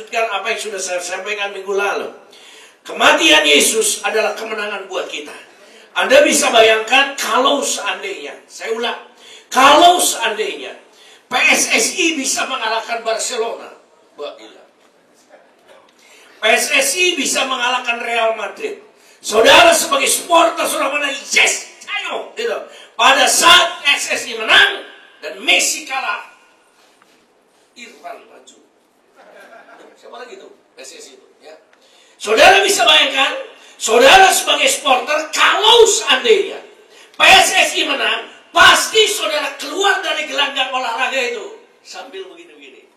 Lanjutkan apa yang sudah saya sampaikan minggu lalu. Kematian Yesus adalah kemenangan buat kita. Anda bisa bayangkan kalau seandainya, saya ulang, kalau seandainya PSSI bisa mengalahkan Barcelona, PSSI bisa mengalahkan Real Madrid. Saudara sebagai supporter saudara menang, yes, ayo, gitu. Pada saat PSSI menang dan Messi kalah, Irfan maju. Siapa lagi itu? PSSI itu, ya. Saudara bisa bayangkan, saudara sebagai supporter, kalau seandainya PSSI menang, pasti saudara keluar dari gelanggang olahraga itu sambil begini-begini.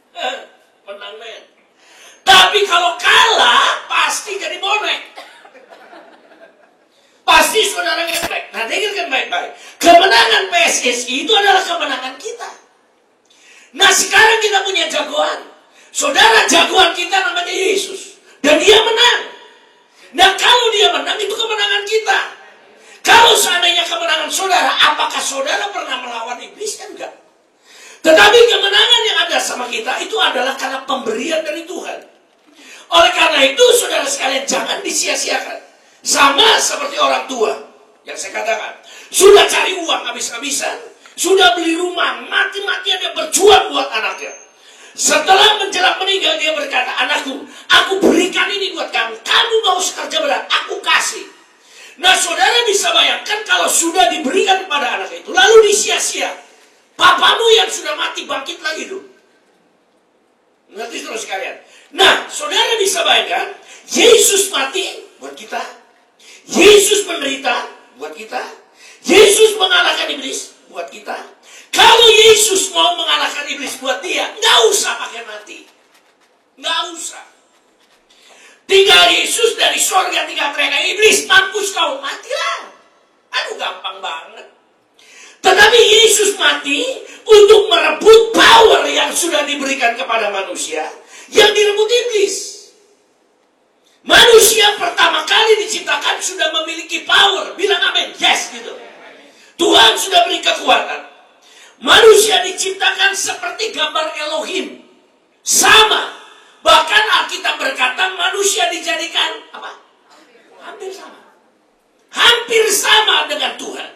Menang, men. Tapi kalau kalah, pasti jadi bonek. Pasti saudara ngeflek. Nah, dengarkan baik-baik. Kemenangan PSSI itu adalah kemenangan kita. Nah, sekarang kita punya jagoan. Saudara, jagoan kita namanya Yesus. Dan dia menang. Nah, kalau dia menang, itu kemenangan kita. Kalau seandainya kemenangan saudara, apakah saudara pernah melawan iblis? Kan enggak. Tetapi kemenangan yang ada sama kita, itu adalah karena pemberian dari Tuhan. Oleh karena itu, saudara sekalian, jangan disia-siakan. Sama seperti orang tua yang saya katakan, sudah cari uang habis-habisan, sudah beli rumah, mati-matian dia berjuang buat anaknya. Setelah menjelang meninggal, dia berkata, anakku, aku berikan ini buat kamu. Kamu gak usah kerja berat, aku kasih. Nah, saudara bisa bayangkan kalau sudah diberikan kepada anak itu, lalu disia-sia. Papamu yang sudah mati bangkit lagi dulu. Ngerti terus sekalian. Nah, saudara bisa bayangkan, Yesus mati buat kita. Yesus menderita buat kita. Yesus mengalahkan iblis buat kita. Kalau Yesus mau mengalahkan iblis buat dia, nggak usah pakai mati. Nggak usah. Tinggal Yesus dari sorga tinggal teriak, iblis mampus kau, matilah. Aduh, gampang banget. Tetapi Yesus mati untuk merebut power yang sudah diberikan kepada manusia, yang direbut iblis. Manusia pertama kali diciptakan sudah memiliki power. Bilang amin. Yes, gitu. Tuhan sudah beri kekuatan. Manusia diciptakan seperti gambar Elohim. Sama. Bahkan Alkitab berkata manusia dijadikan apa? Hampir sama. Hampir sama dengan Tuhan.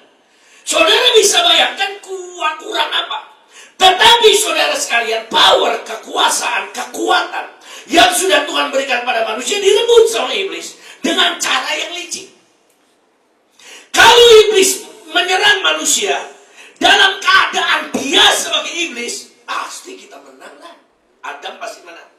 Saudara bisa bayangkan kurang apa? Tetapi saudara sekalian, power, kekuasaan, kekuatan yang sudah Tuhan berikan pada manusia direbut sama iblis dengan cara yang licik. Kalau iblis menyerang manusia dalam keadaan dia sebagai iblis, pasti kita menang lah. Adam pasti menang.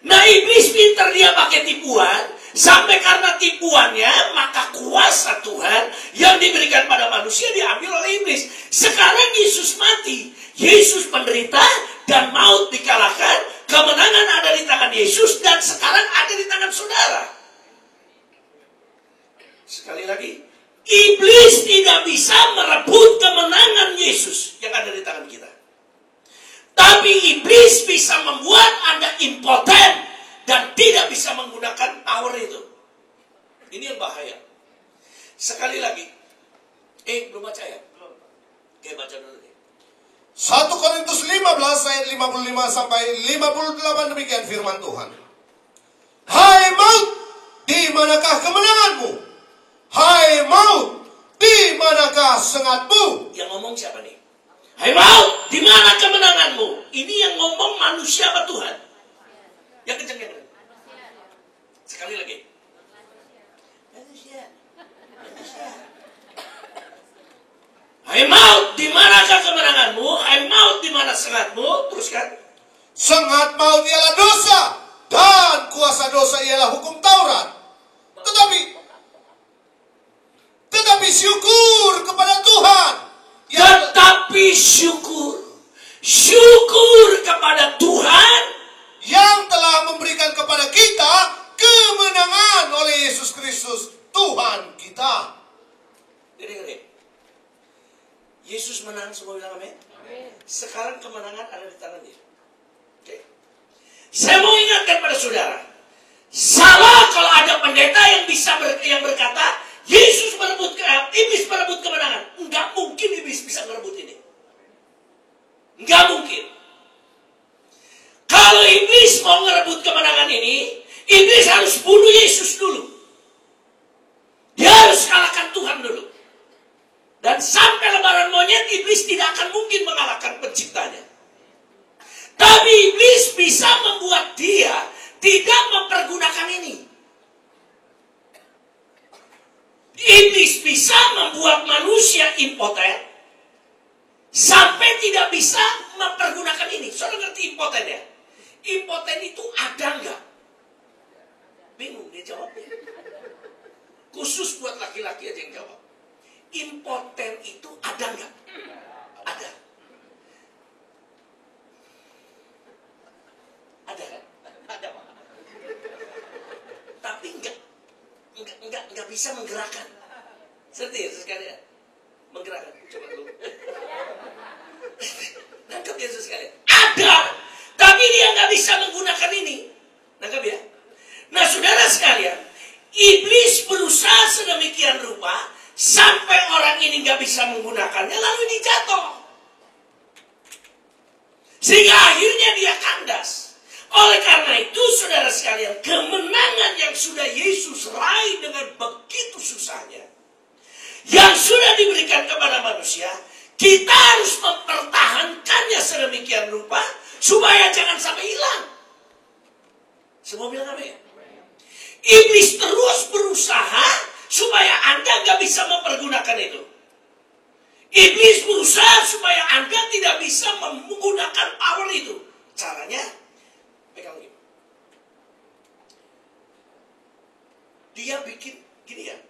Nah, iblis pintar, dia pakai tipuan. Sampai karena tipuannya, maka kuasa Tuhan yang diberikan pada manusia diambil oleh iblis. Sekarang Yesus mati, Yesus menderita, dan maut dikalahkan. Kemenangan ada di tangan Yesus, dan sekarang ada di tangan saudara. Sekali lagi, iblis tidak bisa merebut kemenangan Yesus yang ada di tangan kita. Tapi iblis bisa membuat Anda impoten dan tidak bisa menggunakan power itu. Ini yang bahaya. Sekali lagi, belum baca ya? Belum. Oke, baca dulu nih. 1 Korintus 15 ayat 55 sampai 58 demikian firman Tuhan. Hai maut, di manakah kemenanganmu? Hai maut, di manakah sengatmu? Yang ngomong siapa nih? Hai maut, di mana kemenanganmu? Ini yang ngomong manusia apa Tuhan? Yang kencang yang kencang. Sekali lagi. Manusia. Hai maut, di manakah kemenanganmu? Hai maut, di mana sengatmu? Teruskan. Sengat maut ialah dosa, dan kuasa dosa ialah hukum Taurat. Tetapi syukur kepada Tuhan. Tetapi syukur kepada Tuhan yang telah memberikan kepada kita kemenangan oleh Yesus Kristus Tuhan kita. Gini. Yesus menang, semua bilang amin. Sekarang kemenangan ada di tangan dia. Oke. Saya mau ingatkan pada saudara, salah kalau ada pendeta yang bisa yang berkata Yesus merebut, iblis merebut kemenangan. Enggak mungkin iblis bisa merebut ini. Enggak mungkin. Kalau iblis mau merebut kemenangan Iblis harus bunuh Yesus dulu. Dia harus kalahkan Tuhan dulu. Dan sampai lebaran monyet, iblis tidak akan mungkin mengalahkan penciptanya. Tapi iblis bisa membuat dia tidak mempergunakan ini. Iblis bisa membuat manusia impoten sampai tidak bisa mempergunakan ini. Saudara ngerti impoten ya? Impoten itu ada nggak? Bingung dia jawabnya. Khusus buat laki-laki aja yang jawab. Impoten itu ada nggak? Ada. Ada kan? Ada Pak. Tapi nggak bisa menggerakkan. Seperti sekalian. Menggerakkan. Coba dulu. Nangkap ya sekalian. Ada. Tapi dia nggak bisa menggunakan ini. Nangkap ya. Nah saudara sekalian. Iblis berusaha sedemikian rupa sampai orang ini nggak bisa menggunakannya, lalu dijatuh. Sehingga akhirnya dia kandas. Oleh karena itu, saudara sekalian, kemenangan yang sudah Yesus raih dengan begitu susahnya, yang sudah diberikan kepada manusia, kita harus mempertahankannya sedemikian rupa supaya jangan sampai hilang. Semua bilang apa ya? Iblis terus berusaha supaya Anda nggak bisa mempergunakan itu. Iblis berusaha supaya Anda tidak bisa menggunakan power itu. Caranya, pegang ini. Dia bikin gini ya.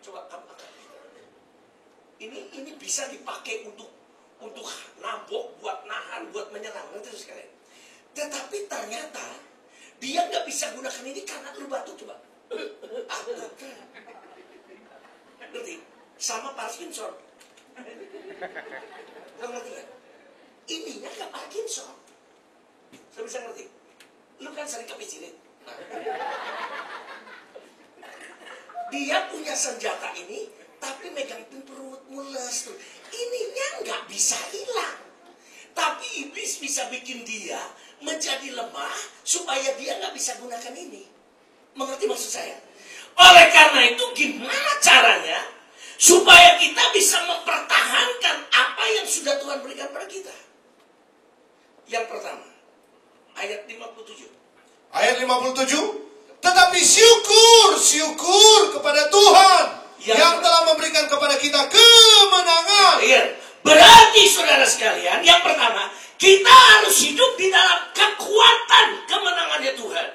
Coba kamu angkat. Ini bisa dipakai untuk nampok, buat nahan, buat menyerang. Ngerti sekalian. Tetapi ternyata dia nggak bisa gunakan ini karena lu batu. Coba. Ngerti? Sama Parkinson. Kamu ngerti gak? Ininya gak Parkinson. Saya bisa ngerti. Lu kan sering kepicirit. Nah. Dia punya senjata ini, tapi megang perut mules tuh. Ininya gak bisa hilang. Tapi iblis bisa bikin dia menjadi lemah supaya dia gak bisa gunakan ini. Mengerti maksud saya? Oleh karena itu gimana caranya supaya kita bisa mempertahankan apa yang sudah Tuhan berikan pada kita? Yang pertama, ayat 57. Ayat 57. Tetapi syukur kepada Tuhan yang telah memberikan kepada kita kemenangan. Iya. Berarti saudara sekalian, yang pertama, kita harus hidup di dalam kekuatan kemenangannya Tuhan.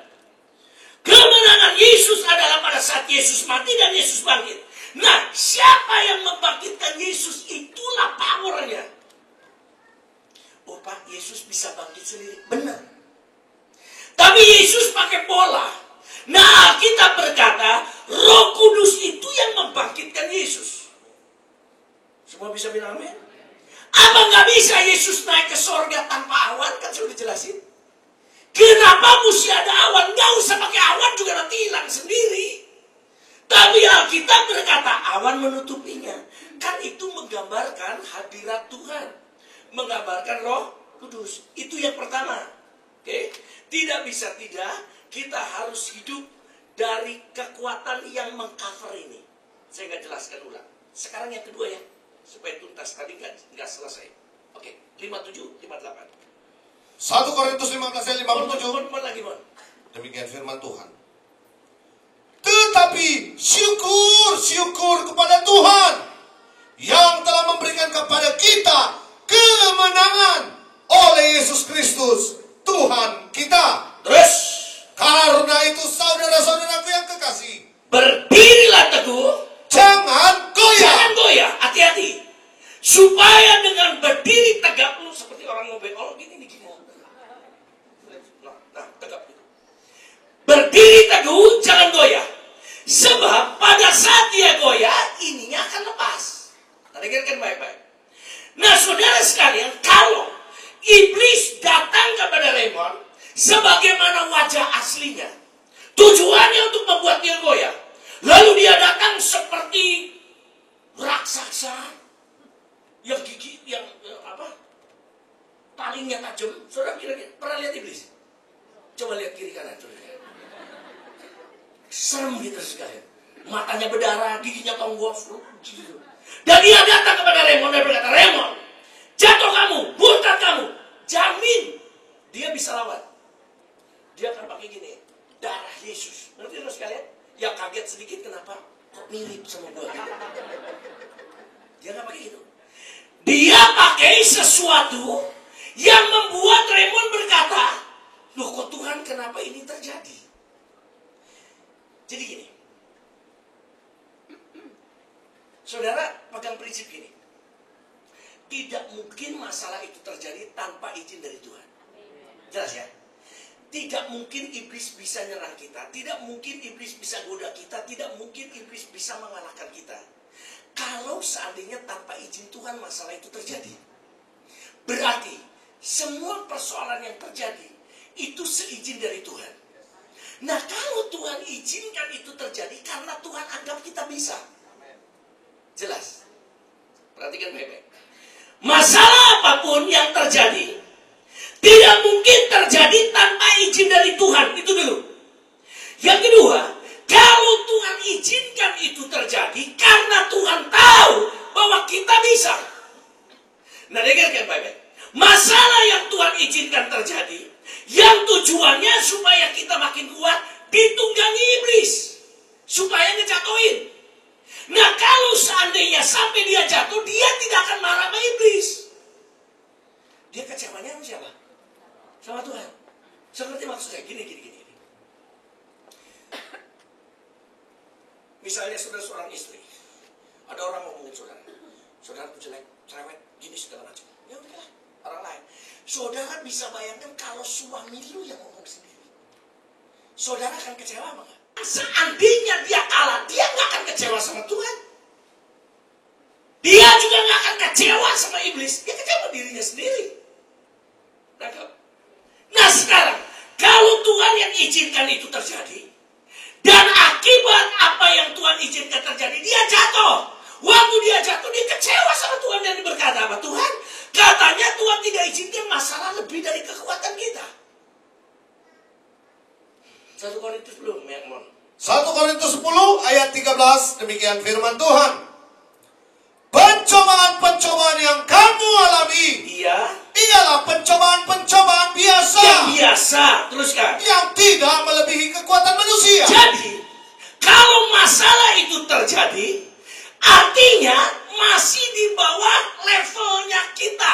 Kemenangan Yesus adalah pada saat Yesus mati dan Yesus bangkit. Nah, siapa yang membangkitkan Yesus? Itulah powernya. Oh Pak, Yesus bisa bangkit sendiri. Benar. Tapi Yesus pakai pola. Nah, kita berkata, Roh Kudus itu yang membangkitkan Yesus. Semua bisa bilang amin? Apa nggak bisa Yesus naik ke sorga tanpa awan? Kan sudah dijelasin. Kenapa mesti ada awan? Nggak usah pakai awan juga nanti hilang sendiri. Tapi Alkitab berkata awan menutupinya. Kan itu menggambarkan hadirat Tuhan. Menggambarkan Roh Kudus. Itu yang pertama. Oke? Tidak bisa tidak, kita harus hidup dari kekuatan yang mengcover ini. Saya nggak jelaskan ulang. Sekarang yang kedua ya. Supaya tuntas. Tadi nggak selesai. Oke. 57, 58. 1 Korintus 15 ayat 57. Lagi, Mon. Demikian firman Tuhan. Tetapi syukur kepada Tuhan yang telah memberikan kepada kita kemenangan oleh Yesus Kristus Tuhan kita. Terus, karena itu saudara-saudaraku yang kekasih, berdirilah teguh, jangan goyah. jangan goyah, hati-hati. Supaya dengan berdiri tegap, lu seperti orang mau bengol gini. Nah, tegap gitu. Berdiri teguh, jangan goyah. Sebab pada saat dia goyah, ininya akan lepas. Dengarkan baik-baik. Nah, saudara sekalian, kalau iblis datang kepada Raymond sebagaimana wajah aslinya, tujuannya untuk membuat dia goyah. Lalu dia datang seperti raksasa yang gigi, yang talingnya tajam. Saudara kira-kira pernah lihat iblis? Coba lihat kiri kanan. Serem gitu sekalian. Matanya berdarah, giginya tonggos. Gitu. Dan dia datang kepada Raymond dan berkata, Raymond, jatuh kamu, murtad kamu. Jamin dia bisa lawan. Dia akan pakai gini, darah Yesus. Ngerti terus sekalian? Yang kaget sedikit, kenapa? Kok mirip sama gue? Dia nggak pakai gitu. Dia pakai sesuatu yang membuat Raymond berkata, loh kok Tuhan kenapa ini terjadi? Jadi gini, saudara pegang prinsip gini, tidak mungkin masalah itu terjadi tanpa izin dari Tuhan. Jelas ya? Tidak mungkin iblis bisa nyerang kita, tidak mungkin iblis bisa goda kita, tidak mungkin iblis bisa mengalahkan kita. Kalau seandainya tanpa izin Tuhan masalah itu terjadi, berarti semua persoalan yang terjadi itu seizin dari Tuhan. Nah, kalau Tuhan izinkan itu terjadi karena Tuhan anggap kita bisa. Jelas? Perhatikan baik-baik. Masalah apapun yang terjadi tidak mungkin terjadi tanpa izin dari Tuhan. Itu dulu. Yang kedua, kalau Tuhan izinkan itu terjadi karena Tuhan tahu bahwa kita bisa. Nah, dengarkan baik-baik. Masalah yang Tuhan izinkan terjadi, yang tujuannya supaya kita makin kuat, ditunggangi iblis. Supaya ngejatuhin. Nah, kalau seandainya sampai dia jatuh, dia tidak akan marah sama iblis. Dia kecewanya sama siapa? Sama Tuhan. Seperti maksud saya, gini. Misalnya saudara seorang istri, ada orang ngomongin saudara, saudara tuh jelek, cerewet, gini segala macam. Ya udahlah, orang lain. Saudara bisa bayangkan kalau suami lu yang ngomong sendiri, saudara akan kecewa nggak? Seandainya dia kalah, dia nggak akan kecewa sama Tuhan. Dia juga nggak akan kecewa sama iblis. Dia kecewa dirinya sendiri. Nah sekarang, kalau Tuhan yang izinkan itu terjadi, dan akibat apa yang Tuhan izinkan terjadi, dia jatuh. Waktu dia jatuh, dia kecewa sama Tuhan dan berkata apa? Tuhan, katanya Tuhan tidak izinkan masalah lebih dari kekuatan kita. 1 Korintus belum, Mermon. 1 Korintus 10 ayat 13, demikian firman Tuhan. Pencobaan-pencobaan yang kamu alami, Iya. ialah pencobaan-pencobaan biasa. Yang biasa, teruskan. Yang tidak melebihi kekuatan manusia. Jadi, kalau masalah itu terjadi, artinya masih di bawah levelnya kita.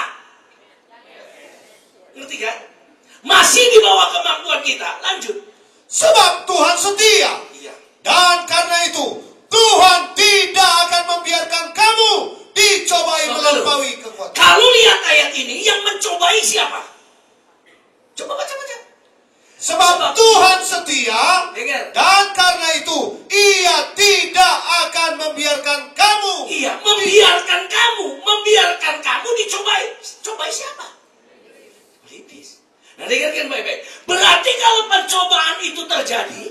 Ngerti kan? Masih di bawah kemampuan kita. Lanjut. Sebab Tuhan setia. Iya. Dan karena itu, Tuhan tidak akan membiarkan kamu dicobai melampaui kekuatan. Kalau lihat ayat ini, yang mencobai siapa? Coba baca. Sebab Tuhan setia, Dengar. dan karena itu Ia tidak akan membiarkan kamu. Iya, membiarkan kamu dicobai. Cobai siapa? Iblis. Nah, dengarkan baik-baik. Berarti kalau pencobaan itu terjadi,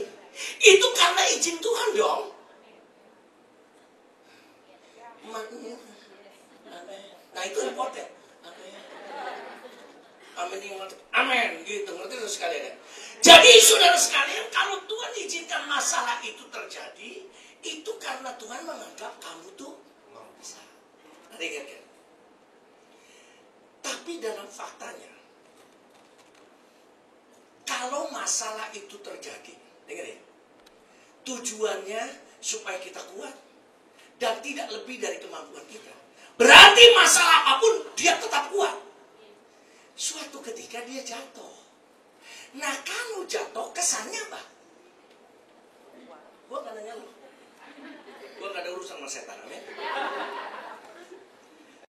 itu karena izin Tuhan dong. Nah, itu repotnya. Amin. Gitu, ngerti itu sekalian ya? Jadi saudara sekalian, kalau Tuhan izinkan masalah itu terjadi, itu karena Tuhan menganggap kamu tuh bisa. Nah, dengarkan. Tapi dalam faktanya, kalau masalah itu terjadi, dengar ya, tujuannya supaya kita kuat dan tidak lebih dari kemampuan kita. Berarti masalah apapun dia tetap kuat. Suatu ketika dia jatuh. Nah, kalau jatuh kesannya apa? Gua gak nanya lu. Gua gak ada urusan sama setan, amin.